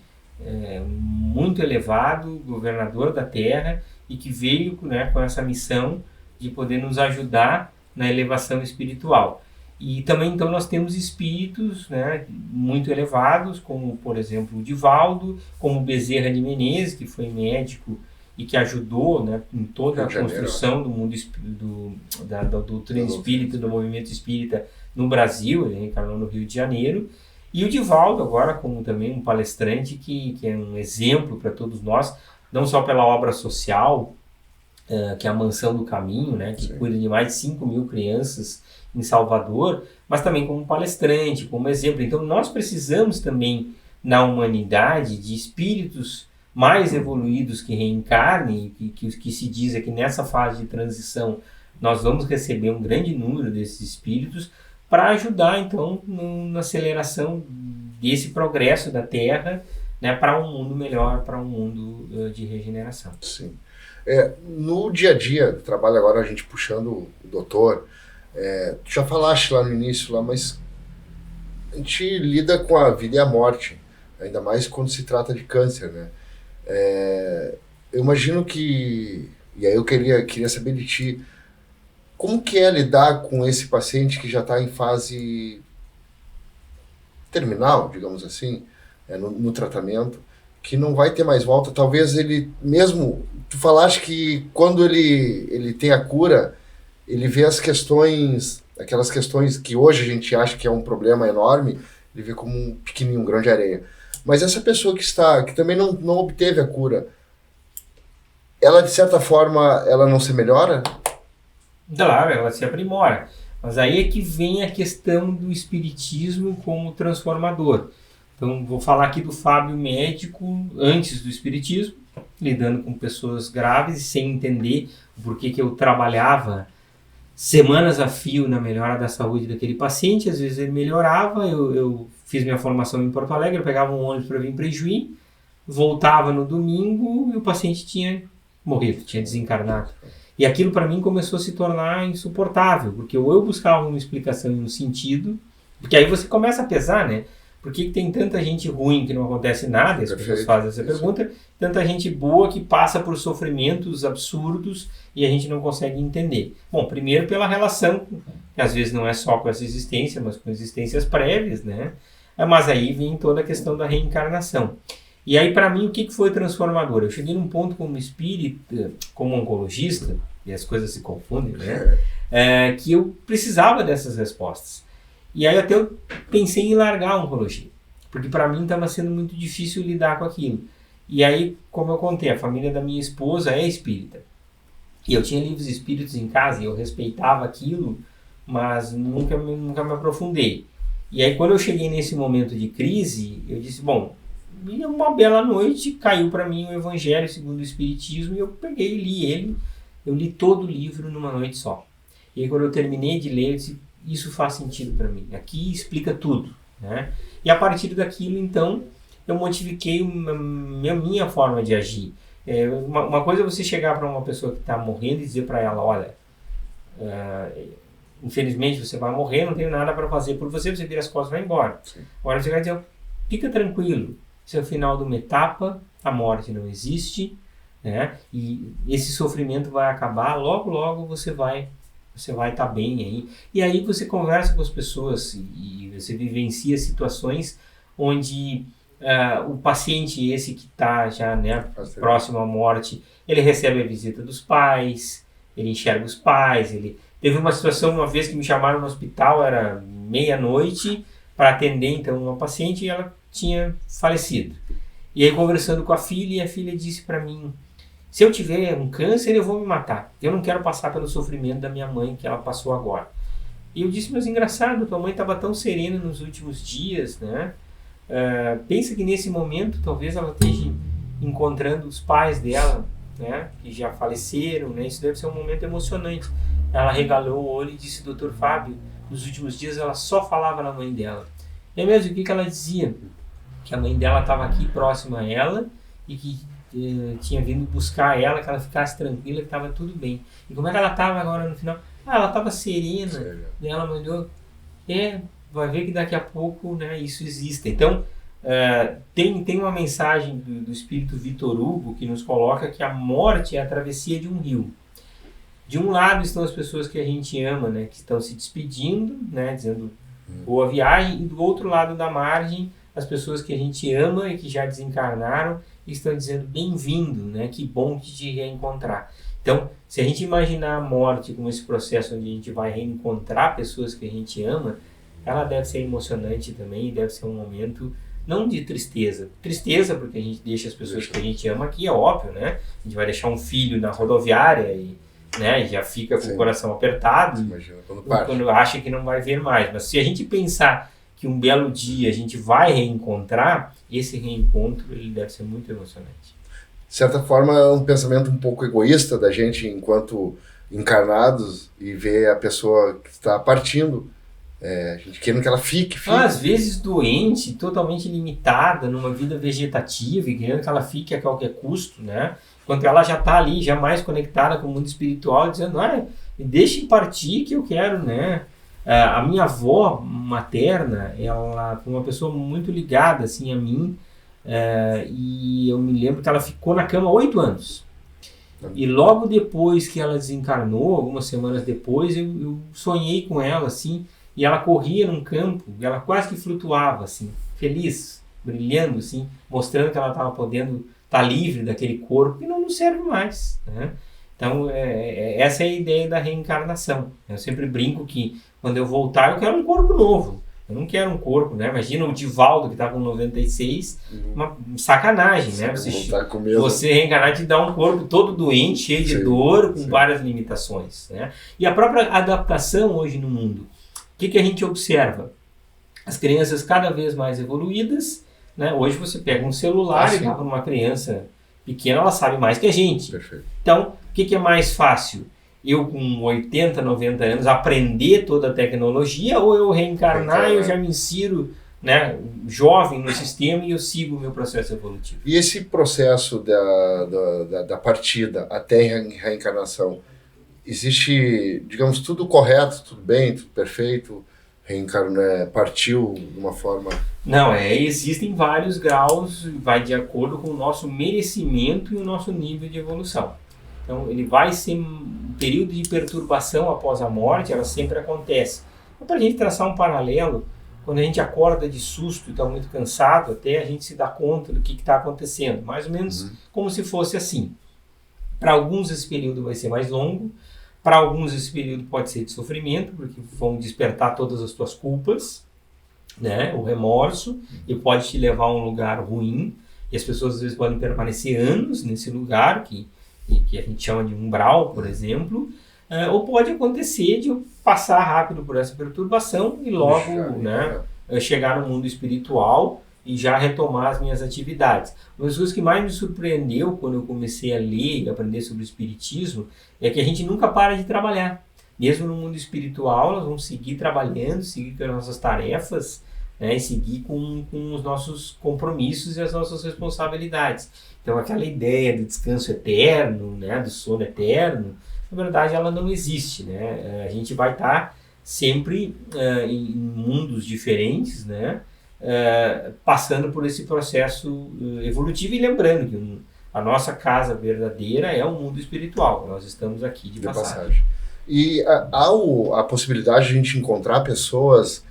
muito elevado, governador da Terra, e que veio, né, com essa missão de poder nos ajudar na elevação espiritual. E também, então, nós temos espíritos, né, muito elevados, como, por exemplo, o Divaldo, como o Bezerra de Menezes, que foi médico e que ajudou, né, em toda a construção do mundo da doutrina espírita, do movimento espírita no Brasil. Ele reencarnou no Rio de Janeiro. E o Divaldo, agora, como também um palestrante que é um exemplo para todos nós, não só pela obra social, que é a Mansão do Caminho, né, que cuida de mais de 5.000 crianças em Salvador, mas também como palestrante, como exemplo. Então, nós precisamos também, na humanidade, de espíritos mais evoluídos que reencarnem, que se diz que nessa fase de transição nós vamos receber um grande número desses espíritos para ajudar, então, na aceleração desse progresso da Terra, né, para um mundo melhor, para um mundo de regeneração. Sim. No dia a dia, trabalho agora a gente puxando o doutor, tu já falaste lá no início, mas a gente lida com a vida e a morte, ainda mais quando se trata de câncer, né? Eu imagino que, e aí eu queria saber de ti, como que é lidar com esse paciente que já está em fase terminal, digamos assim, no tratamento, que não vai ter mais volta. Talvez ele mesmo, tu falaste que quando ele tem a cura, ele vê aquelas questões que hoje a gente acha que é um problema enorme, ele vê como um pequenininho, um grão de areia. Mas essa pessoa que também não obteve a cura, ela de certa forma, ela não se melhora? Claro, ela se aprimora. Mas aí é que vem a questão do espiritismo como transformador. Então, vou falar aqui do Fábio médico antes do espiritismo, lidando com pessoas graves e sem entender por que eu trabalhava semanas a fio na melhora da saúde daquele paciente. Às vezes ele melhorava, eu fiz minha formação em Porto Alegre, eu pegava um ônibus para vir para Ijuí, voltava no domingo e o paciente tinha morrido, tinha desencarnado. E aquilo para mim começou a se tornar insuportável, porque ou eu buscava uma explicação e um sentido, porque aí você começa a pesar, né? Por que tem tanta gente ruim que não acontece nada? As pessoas fazem essa pergunta. Tanta gente boa que passa por sofrimentos absurdos e a gente não consegue entender. Bom, primeiro pela relação, que às vezes não é só com essa existência, mas com existências prévias, né? Mas aí vem toda a questão da reencarnação. E aí, para mim, o que foi transformador? Eu cheguei num ponto como espírita, como oncologista, e as coisas se confundem, né? Que eu precisava dessas respostas. E aí até eu pensei em largar a oncologia, porque para mim estava sendo muito difícil lidar com aquilo. E aí, como eu contei, a família da minha esposa é espírita. E eu tinha livros espíritos em casa e eu respeitava aquilo, mas nunca me aprofundei. E aí, quando eu cheguei nesse momento de crise, eu disse, bom, uma bela noite caiu para mim o Evangelho segundo o Espiritismo e eu peguei e li ele. Eu li todo o livro numa noite só. E aí, quando eu terminei de ler, eu disse, isso faz sentido para mim. Aqui explica tudo, né? E a partir daquilo, então, eu modifiquei minha forma de agir. Uma coisa é você chegar para uma pessoa que está morrendo e dizer para ela, olha, infelizmente você vai morrer, não tenho nada para fazer por você, você vira as costas e vai embora. Sim. Agora você vai dizer, fica tranquilo, esse é o final de uma etapa, a morte não existe, né? E esse sofrimento vai acabar, logo você vai estar bem aí. E aí você conversa com as pessoas e você vivencia situações onde o paciente esse que está já, né, próximo à morte, ele recebe a visita dos pais, ele enxerga os pais, ele... Teve uma situação uma vez que me chamaram no hospital, era meia-noite, para atender então uma paciente e ela tinha falecido. E aí conversando com a filha, e a filha disse para mim, se eu tiver um câncer, eu vou me matar. Eu não quero passar pelo sofrimento da minha mãe que ela passou agora. E eu disse, mas engraçado, tua mãe estava tão serena nos últimos dias, né? Pensa que nesse momento, talvez ela esteja encontrando os pais dela, né? Que já faleceram, né? Isso deve ser um momento emocionante. Ela regalou o olho e disse, doutor Fábio, nos últimos dias ela só falava na mãe dela. E mesmo, o que ela dizia? Que a mãe dela estava aqui próxima a ela e que tinha vindo buscar ela, que ela ficasse tranquila, que estava tudo bem. E como é que ela estava agora no final? ela estava serena, Sério. e ela me olhou, vai ver que daqui a pouco, né, isso existe. Então, tem uma mensagem do espírito Vitor Hugo que nos coloca que a morte é a travessia de um rio. De um lado estão as pessoas que a gente ama, né, que estão se despedindo, né, dizendo boa viagem, e do outro lado da margem, as pessoas que a gente ama e que já desencarnaram e estão dizendo bem-vindo, né, que bom te reencontrar. Então, se a gente imaginar a morte como esse processo onde a gente vai reencontrar pessoas que a gente ama, ela deve ser emocionante também e deve ser um momento não de tristeza. Tristeza porque a gente deixa as pessoas que a gente ama aqui, é óbvio, né? A gente vai deixar um filho na rodoviária e, né, já fica com o coração apertado. Imagina quando acha que não vai ver mais. Mas se a gente pensar que um belo dia a gente vai reencontrar, esse reencontro ele deve ser muito emocionante. De certa forma, é um pensamento um pouco egoísta da gente enquanto encarnados e ver a pessoa que está partindo, a gente querendo que ela fique. Às vezes doente, totalmente limitada numa vida vegetativa e querendo que ela fique a qualquer custo, né? Quando ela já está ali, já mais conectada com o mundo espiritual, dizendo, me deixem partir que eu quero, né? A minha avó materna, ela foi uma pessoa muito ligada assim, a mim, e eu me lembro que ela ficou na cama 8 anos. E logo depois que ela desencarnou, algumas semanas depois, eu sonhei com ela, assim, e ela corria num campo, e ela quase que flutuava, assim, feliz, brilhando, assim, mostrando que ela estava podendo estar livre daquele corpo e não nos serve mais, né? Então, essa é a ideia da reencarnação. Eu sempre brinco que quando eu voltar, eu quero um corpo novo. Eu não quero um corpo, né? Imagina o Divaldo, que está com 96, uma sacanagem, né? Você reencarnar te dá um corpo todo doente, cheio de dor, com várias limitações, né? E a própria adaptação hoje no mundo. O que a gente observa? As crianças cada vez mais evoluídas, né? Hoje você pega um celular e dá para uma criança pequena, ela sabe mais que a gente. Perfeito. Então, o que é mais fácil? Eu com 80, 90 anos aprender toda a tecnologia ou eu reencarnar e eu já me insiro, né, jovem no sistema e eu sigo o meu processo evolutivo? E esse processo da partida até a reencarnação, existe, digamos, tudo correto, tudo bem, tudo perfeito? Partiu de uma forma... Não, existem vários graus, vai de acordo com o nosso merecimento e o nosso nível de evolução. Então, ele vai ser um período de perturbação após a morte, ela sempre acontece. Então, para a gente traçar um paralelo, quando a gente acorda de susto e está muito cansado, até a gente se dá conta do que está acontecendo. Mais ou menos como se fosse assim. Para alguns esse período vai ser mais longo, para alguns esse período pode ser de sofrimento, porque vão despertar todas as tuas culpas, né? O remorso, e pode te levar a um lugar ruim, e as pessoas às vezes podem permanecer anos nesse lugar, que a gente chama de umbral, por exemplo, ou pode acontecer de eu passar rápido por essa perturbação e logo chegar no mundo espiritual e já retomar as minhas atividades. Uma das coisas que mais me surpreendeu quando eu comecei a ler e aprender sobre o espiritismo é que a gente nunca para de trabalhar. Mesmo no mundo espiritual, nós vamos seguir trabalhando, seguir com as nossas tarefas, né, e seguir com os nossos compromissos e as nossas responsabilidades. Então, aquela ideia do descanso eterno, né, do sono eterno, na verdade, ela não existe, né? A gente vai estar sempre em mundos diferentes, né, passando por esse processo evolutivo e lembrando que a nossa casa verdadeira é o mundo espiritual. Nós estamos aqui de passagem. E há a possibilidade de a gente encontrar pessoas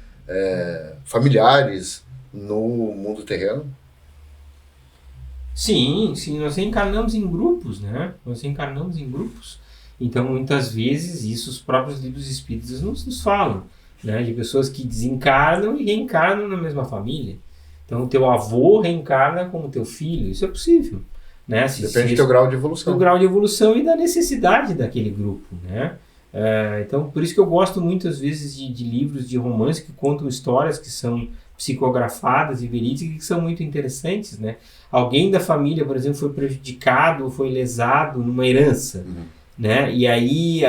familiares no mundo terreno? Sim, nós reencarnamos em grupos, né? Então, muitas vezes, isso os próprios livros espíritas nos falam, né? De pessoas que desencarnam e reencarnam na mesma família. Então, o teu avô reencarna como teu filho, isso é possível, né? Depende do teu grau de evolução. Do grau de evolução e da necessidade daquele grupo, né? Então, por isso que eu gosto muitas vezes de livros de romance que contam histórias que são psicografadas e verídicas que são muito interessantes, né? Alguém da família, por exemplo, foi prejudicado ou foi lesado numa herança, né? E aí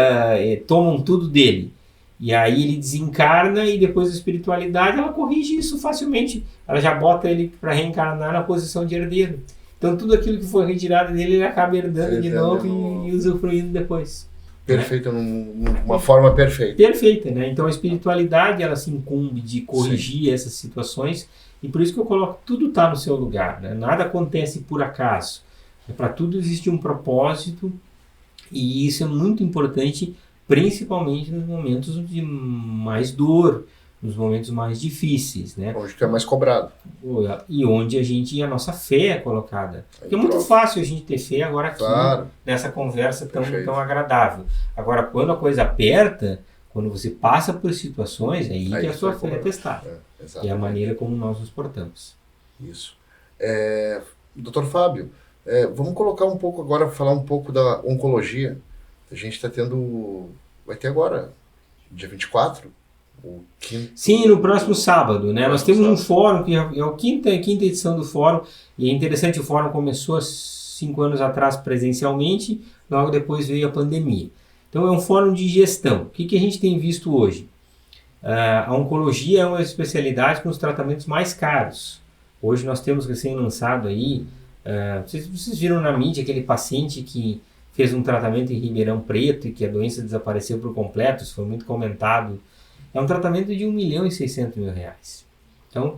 tomam tudo dele. E aí ele desencarna e depois a espiritualidade ela corrige isso facilmente. Ela já bota ele para reencarnar na posição de herdeiro. Então tudo aquilo que foi retirado dele ele acaba herdando de novo e usufruindo depois. Perfeita, uma forma perfeita. Perfeita, né? Então a espiritualidade, ela se incumbe de corrigir essas situações, e por isso que eu coloco, tudo está no seu lugar, né? Nada acontece por acaso. Para tudo existe um propósito, e isso é muito importante, principalmente nos momentos de mais dor, nos momentos mais difíceis, né? Onde tu é mais cobrado. E onde a nossa fé é colocada. Porque é muito fácil a gente ter fé agora aqui, nessa conversa tão agradável. Agora, quando a coisa aperta, quando você passa por situações, é aí que a sua fé é testada. E é a maneira como nós nos portamos. Isso. Dr. Fábio, vamos colocar um pouco agora, falar um pouco da oncologia. A gente está tendo, vai ter agora, dia 24, o quinto... Sim, no próximo sábado, né? Nós temos um fórum, que é a quinta edição do fórum, e é interessante, o fórum começou há 5 anos atrás presencialmente, logo depois veio a pandemia. Então é um fórum de gestão. O que a gente tem visto hoje? A oncologia é uma especialidade com os tratamentos mais caros. Hoje nós temos recém-lançado aí, vocês viram na mídia aquele paciente que fez um tratamento em Ribeirão Preto e que a doença desapareceu por completo, isso foi muito comentado. É um tratamento de R$1.600.000. Então,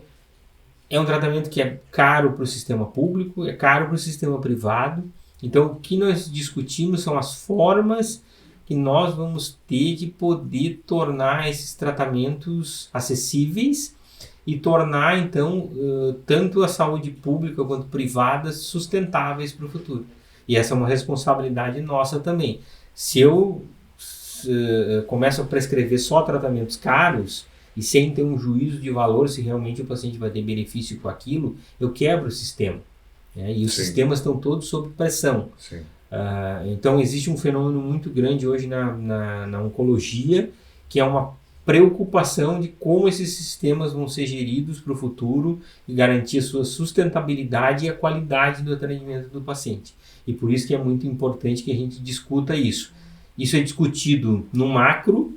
é um tratamento que é caro para o sistema público, é caro para o sistema privado. Então, o que nós discutimos são as formas que nós vamos ter de poder tornar esses tratamentos acessíveis e tornar, então, tanto a saúde pública quanto privada sustentáveis para o futuro. E essa é uma responsabilidade nossa também. Se eu começo a prescrever só tratamentos caros e sem ter um juízo de valor se realmente o paciente vai ter benefício com aquilo, eu quebro o sistema. Né? E os sistemas estão todos sob pressão. Então existe um fenômeno muito grande hoje na oncologia, que é uma preocupação de como esses sistemas vão ser geridos para o futuro e garantir a sua sustentabilidade e a qualidade do atendimento do paciente. E por isso que é muito importante que a gente discuta isso. Isso é discutido no macro.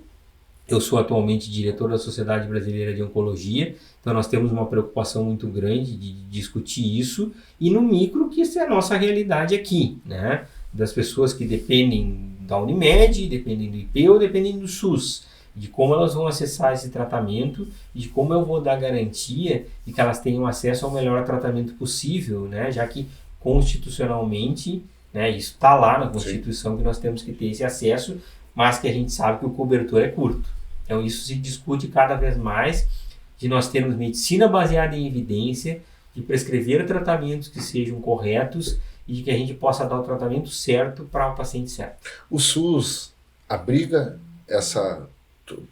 Eu sou atualmente diretor da Sociedade Brasileira de Oncologia, então nós temos uma preocupação muito grande de discutir isso, e no micro, que isso é a nossa realidade aqui, né? Das pessoas que dependem da Unimed, dependem do IP ou dependem do SUS, de como elas vão acessar esse tratamento e de como eu vou dar garantia de que elas tenham acesso ao melhor tratamento possível, né? Já que constitucionalmente, né, isso está lá na Constituição, que nós temos que ter esse acesso, mas que a gente sabe que o cobertor é curto. Então isso se discute cada vez mais, de nós termos medicina baseada em evidência, de prescrever tratamentos que sejam corretos e de que a gente possa dar o tratamento certo para o paciente certo. O SUS abriga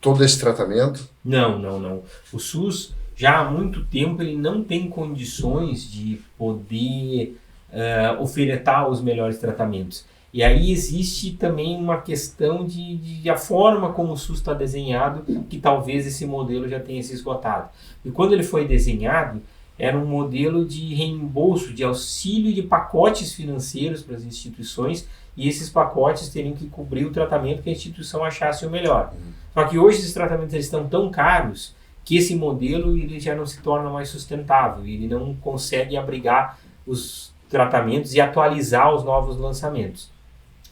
todo esse tratamento? Não. O SUS, já há muito tempo, ele não tem condições de poder ofertar os melhores tratamentos. E aí existe também uma questão de a forma como o SUS está desenhado, que talvez esse modelo já tenha se esgotado. E quando ele foi desenhado, era um modelo de reembolso, de auxílio de pacotes financeiros para as instituições, e esses pacotes teriam que cobrir o tratamento que a instituição achasse o melhor. Só que hoje esses tratamentos eles estão tão caros que esse modelo ele já não se torna mais sustentável, ele não consegue abrigar os tratamentos e atualizar os novos lançamentos.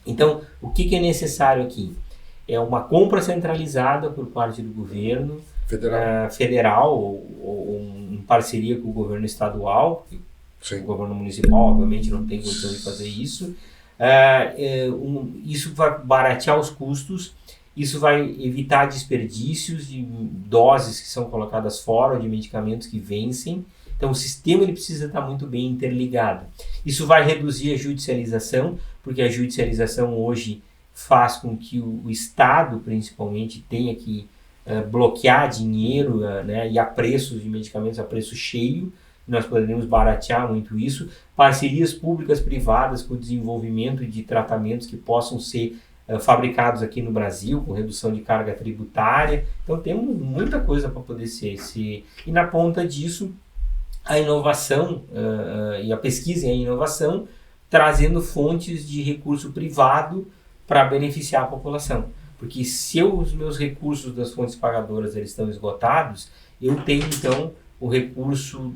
Então, o que é necessário aqui? É uma compra centralizada por parte do governo federal ou em parceria com o governo estadual. O governo municipal, obviamente, não tem condição de fazer isso. Isso vai baratear os custos, isso vai evitar desperdícios de doses que são colocadas fora, de medicamentos que vencem. Então, o sistema ele precisa estar muito bem interligado. Isso vai reduzir a judicialização, porque a judicialização hoje faz com que o Estado, principalmente, tenha que bloquear dinheiro né, e a preços de medicamentos a preço cheio. Nós poderíamos baratear muito isso. Parcerias públicas-privadas com o desenvolvimento de tratamentos que possam ser fabricados aqui no Brasil, com redução de carga tributária. Então, temos muita coisa para poder ser. E na ponta disso, a inovação e a pesquisa em inovação, trazendo fontes de recurso privado para beneficiar a população. Porque se os meus recursos das fontes pagadoras eles estão esgotados, eu tenho então o recurso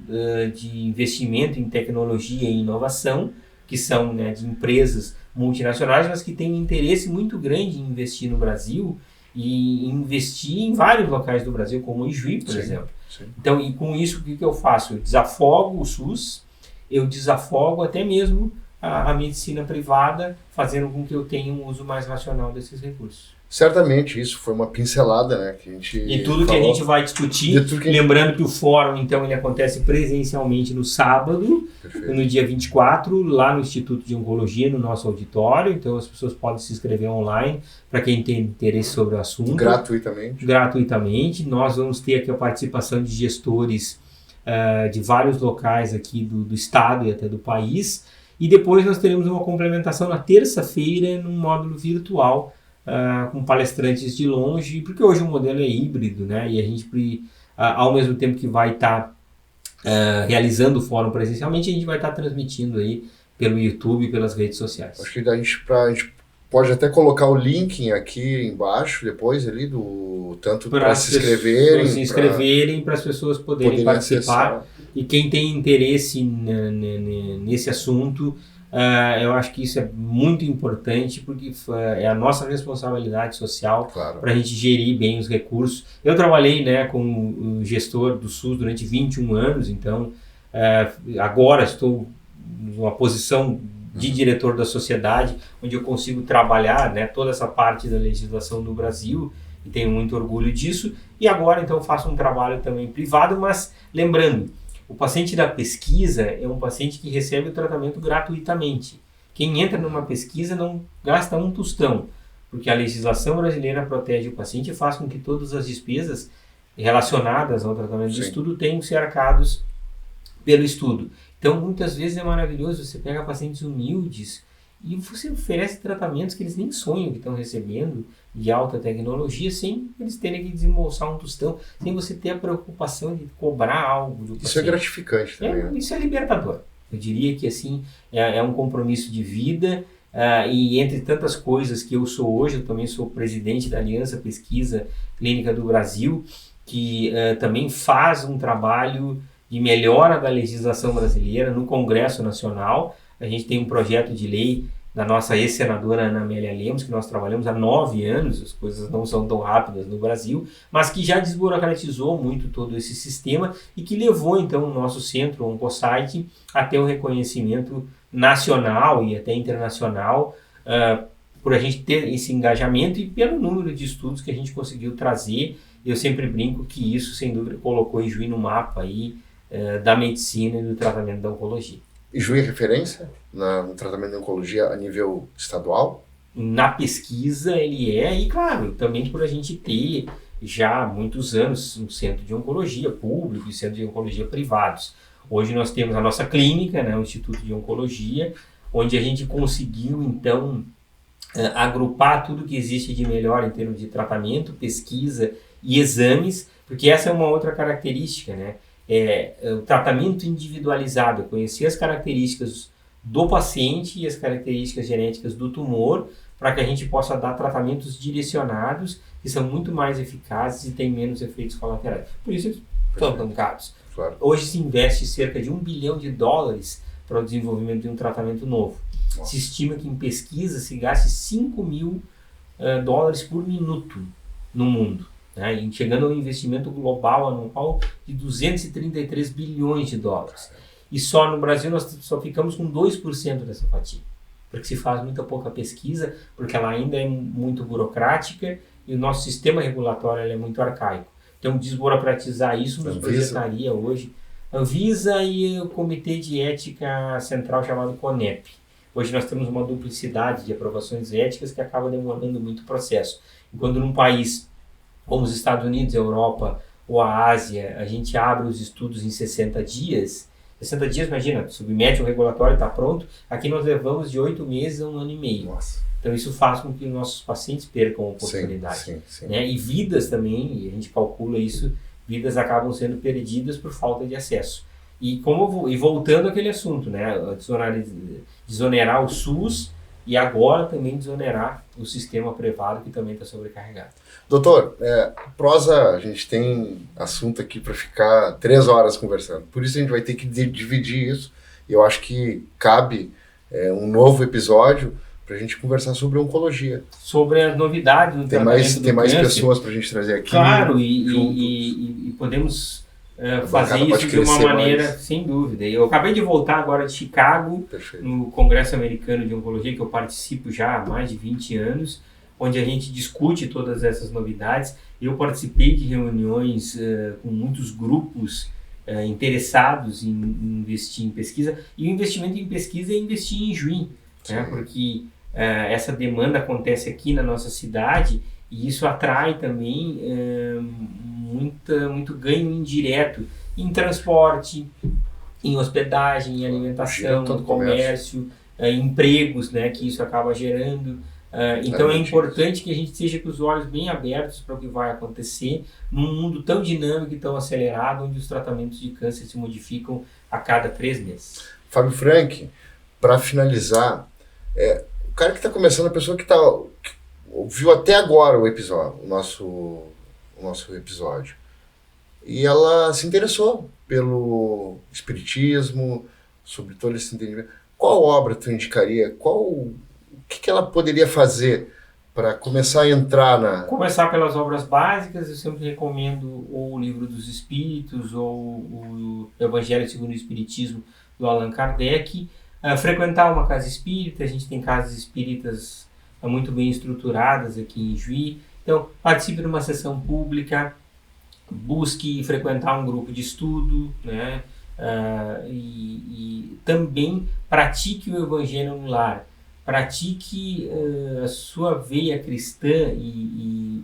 de investimento em tecnologia e inovação, que são, né, de empresas multinacionais, mas que têm um interesse muito grande em investir no Brasil e investir em vários locais do Brasil, como o Ijuí, por exemplo. Sim. Então, e com isso, o que eu faço? Eu desafogo o SUS, eu desafogo até mesmo a medicina privada, fazendo com que eu tenha um uso mais racional desses recursos. Certamente, isso foi uma pincelada, né, que a gente E tudo falou, que a gente vai discutir, lembrando que o fórum, então, ele acontece presencialmente no sábado, perfeito, no dia 24, lá no Instituto de Oncologia, no nosso auditório. Então, as pessoas podem se inscrever online, para quem tem interesse sobre o assunto. Gratuitamente. Nós vamos ter aqui a participação de gestores de vários locais aqui do estado e até do país. E depois nós teremos uma complementação na terça-feira, num módulo virtual, com palestrantes de longe, porque hoje o modelo é híbrido, né? E a gente, ao mesmo tempo que vai estar realizando o fórum presencialmente, a gente vai estar transmitindo aí pelo YouTube e pelas redes sociais. Acho que a gente pode até colocar o link aqui embaixo, depois ali, tanto para se inscreverem, para as pessoas poderem participar. Acessar. E quem tem interesse nesse assunto, eu acho que isso é muito importante, porque é a nossa responsabilidade social, claro, para a gente gerir bem os recursos. Eu trabalhei, né, como gestor do SUS durante 21 anos, então agora estou numa posição de diretor da sociedade, onde eu consigo trabalhar, né, toda essa parte da legislação no Brasil, e tenho muito orgulho disso. E agora, então, faço um trabalho também privado, mas lembrando, o paciente da pesquisa é um paciente que recebe o tratamento gratuitamente. Quem entra numa pesquisa não gasta um tostão, porque a legislação brasileira protege o paciente e faz com que todas as despesas relacionadas ao tratamento do estudo tenham que ser arcados pelo estudo. Então, muitas vezes é maravilhoso, você pega pacientes humildes e você oferece tratamentos que eles nem sonham que estão recebendo, de alta tecnologia, sem eles terem que desembolsar um tostão, sem você ter a preocupação de cobrar algo do paciente. Isso é gratificante também. Isso é libertador. Eu diria que assim, é um compromisso de vida, e entre tantas coisas que eu sou hoje, eu também sou presidente da Aliança Pesquisa Clínica do Brasil, que também faz um trabalho de melhora da legislação brasileira no Congresso Nacional. A gente tem um projeto de lei da nossa ex-senadora Ana Amélia Lemos, que nós trabalhamos há 9 anos, as coisas não são tão rápidas no Brasil, mas que já desburocratizou muito todo esse sistema e que levou então o nosso centro, o Oncosite, a ter um reconhecimento nacional e até internacional, por a gente ter esse engajamento e pelo número de estudos que a gente conseguiu trazer. Eu sempre brinco que isso, sem dúvida, colocou Ijuí no mapa aí, da medicina e do tratamento da oncologia. Ijuí é referência no tratamento de oncologia a nível estadual? Na pesquisa ele e claro, também por a gente ter já há muitos anos um centro de oncologia público e centro de oncologia privados. Hoje nós temos a nossa clínica, né, o Instituto de Oncologia, onde a gente conseguiu então agrupar tudo que existe de melhor em termos de tratamento, pesquisa e exames, porque essa é uma outra característica, né? O tratamento individualizado, conhecer as características do paciente e as características genéticas do tumor, para que a gente possa dar tratamentos direcionados que são muito mais eficazes e têm menos efeitos colaterais. Por isso eles são tão caros. Claro. Hoje se investe cerca de $1 bilhão para o desenvolvimento de um tratamento novo. Nossa. Se estima que em pesquisa se gaste $5 mil por minuto no mundo. Né, chegando a um investimento global anual de $233 bilhões. E só no Brasil nós só ficamos com 2% dessa fatia, porque se faz muita pouca pesquisa, porque ela ainda é muito burocrática e o nosso sistema regulatório é muito arcaico. Então, desburocratizar isso nos projetaria hoje. Anvisa e o Comitê de Ética Central chamado CONEP. Hoje nós temos uma duplicidade de aprovações éticas que acaba demorando muito o processo. Enquanto num país como os Estados Unidos, a Europa ou a Ásia, a gente abre os estudos em 60 dias. 60 dias, imagina, submete o regulatório, está pronto. Aqui nós levamos de 8 meses a 1 ano e meio. Nossa. Então isso faz com que os nossos pacientes percam a oportunidade. Sim. Né? E vidas também, e a gente calcula isso, vidas acabam sendo perdidas por falta de acesso. E voltando àquele assunto, né? Desonerar o SUS e agora também desonerar o sistema privado, que também está sobrecarregado. Doutor, prosa, a gente tem assunto aqui para ficar 3 horas conversando. Por isso a gente vai ter que dividir isso. E eu acho que cabe um novo episódio para a gente conversar sobre oncologia. Sobre as novidades do tratamento do Tem mais câncer. pessoas para a gente trazer aqui. Claro, e podemos fazer isso de uma maneira, mais. Sem dúvida. Eu acabei de voltar agora de Chicago, Perfeito. No Congresso Americano de Oncologia, que eu participo já há mais de 20 anos, onde a gente discute todas essas novidades. Eu participei de reuniões com muitos grupos interessados em investir em pesquisa, e o investimento em pesquisa é investir em Juí, né? Porque essa demanda acontece aqui na nossa cidade, e isso atrai também muito ganho indireto em transporte, em hospedagem, em alimentação, no comércio, empregos, né, que isso acaba gerando. Então é importante que a gente esteja com os olhos bem abertos para o que vai acontecer num mundo tão dinâmico e tão acelerado, onde os tratamentos de câncer se modificam a cada 3 meses. Fábio Frank, para finalizar, o cara que está começando, a pessoa que ouviu até agora o episódio, o nosso episódio, e ela se interessou pelo espiritismo, sobre todo esse entendimento. Qual obra tu indicaria? O que ela poderia fazer para começar a entrar na... Começar pelas obras básicas. Eu sempre recomendo ou o Livro dos Espíritos ou o Evangelho segundo o Espiritismo, do Allan Kardec. Frequentar uma casa espírita. A gente tem casas espíritas muito bem estruturadas aqui em Juí. Então, participe de uma sessão pública, busque frequentar um grupo de estudo, né? E também pratique o Evangelho no lar. Pratique a sua veia cristã e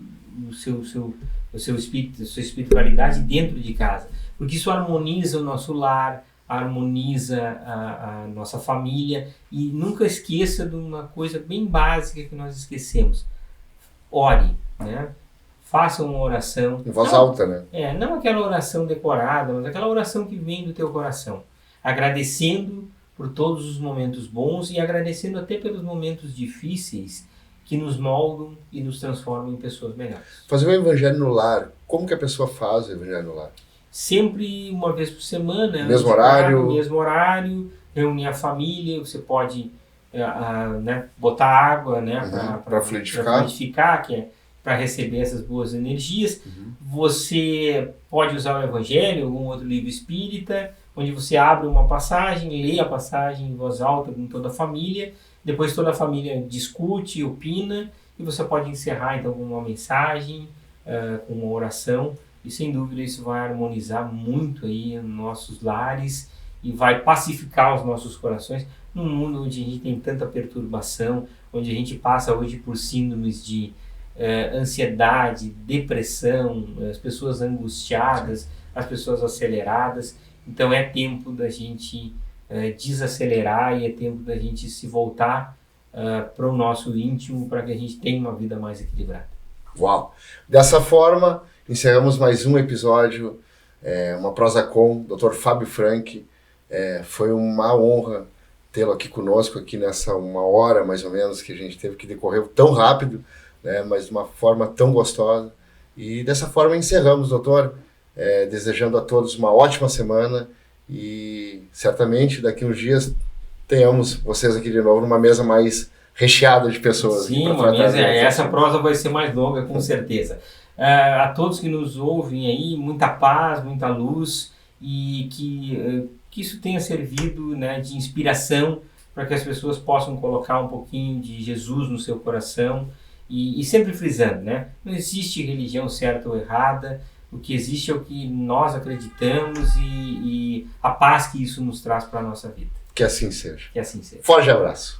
o seu espírito, a sua espiritualidade dentro de casa, porque isso harmoniza o nosso lar, harmoniza a nossa família. E nunca esqueça de uma coisa bem básica que nós esquecemos: ore, né? Faça uma oração. Em voz alta, né? Não aquela oração decorada, mas aquela oração que vem do teu coração, agradecendo por todos os momentos bons e agradecendo até pelos momentos difíceis que nos moldam e nos transformam em pessoas melhores. Fazer o Evangelho no lar. Como que a pessoa faz o Evangelho no lar? Sempre uma vez por semana. Mesmo horário? Mesmo horário, reunir a família. Você pode botar água, né, para fluidificar, que é para receber essas boas energias. Você pode usar o Evangelho, algum outro livro espírita, onde você abre uma passagem, lê a passagem em voz alta com toda a família, depois toda a família discute, opina, e você pode encerrar então com uma mensagem, com uma oração, e sem dúvida isso vai harmonizar muito aí nossos lares e vai pacificar os nossos corações num mundo onde a gente tem tanta perturbação, onde a gente passa hoje por síndromes de ansiedade, depressão, as pessoas angustiadas, as pessoas aceleradas. Então é tempo da gente desacelerar e é tempo da gente se voltar para o nosso íntimo, para que a gente tenha uma vida mais equilibrada. Uau! Dessa forma, encerramos mais um episódio, uma prosa com o Dr. Fábio Frank. Foi uma honra tê-lo aqui conosco, aqui nessa 1 hora mais ou menos, que a gente teve que decorrer tão rápido, né, mas de uma forma tão gostosa. E dessa forma encerramos, doutor. Desejando a todos uma ótima semana e certamente daqui uns dias tenhamos vocês aqui de novo numa mesa mais recheada de pessoas. Sim, uma mesa, essa prosa vai ser mais longa, com certeza. A todos que nos ouvem aí, muita paz, muita luz, e que isso tenha servido, né, de inspiração para que as pessoas possam colocar um pouquinho de Jesus no seu coração e sempre frisando, né, não existe religião certa ou errada. O que existe é o que nós acreditamos e a paz que isso nos traz para a nossa vida. Que assim seja. Que assim seja. Forte abraço.